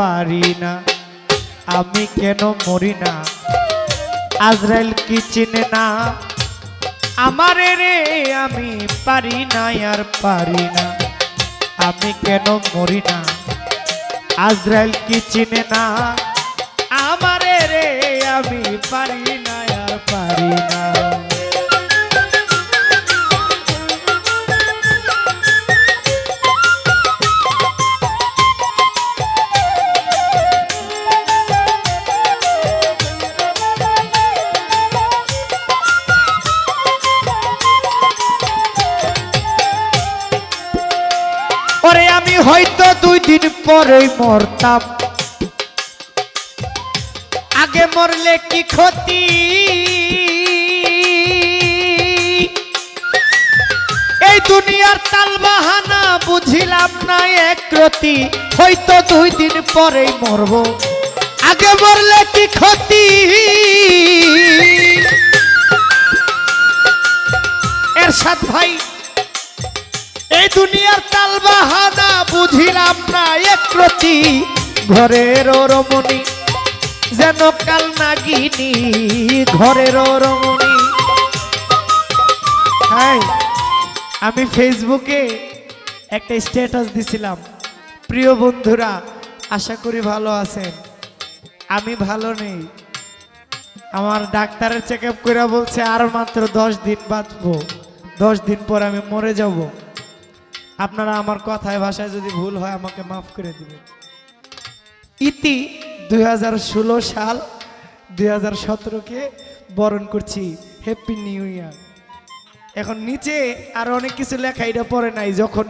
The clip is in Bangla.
পারি না, আমি কেন মরি না? আজরাইল কি চিনে না আমারে রে? আমি পারি না আর পারি না, আমি কেন মরি না? আজরাইল কি চিনে না আমারে রে? আমি পারি না আর পারি না। ওরে আমি হয়তো 2 দিন পরেই মরতাম, আগে মরলে কি ক্ষতি? এই দুনিয়ার তালবাহানা বুঝিলাম না একরতি। হয়তো 2 দিন পরেই মরব, আগে মরলে কি ক্ষতি? এরশাদ ভাই, এই দুনিয়ার তালবাহানা বুঝিলাম না একরতি। ঘরের রমণী যেন কাল নাগিনী, ঘরের রমণী। হাই, আমি ফেসবুকে একটা স্ট্যাটাস দিছিলাম, প্রিয় বন্ধুরা আশা করি ভালো আছেন। আমি ভালো নেই, আমার ডাক্তারের চেক আপ করে বলছে আর মাত্র 10 দিন বাঁচবো, 10 দিন পর আমি মরে যাব। আপনারা আমার কথায় ভাষায় যদি ভুল হয় আমাকে মাফ করে দিবেন। ইতি 2016 সাল 2017কে বরণ করছি, হ্যাপি নিউ ইয়ার। এখন নিচে আর অনেক কিছু লেখা, এটা পড়ে নাই। যখন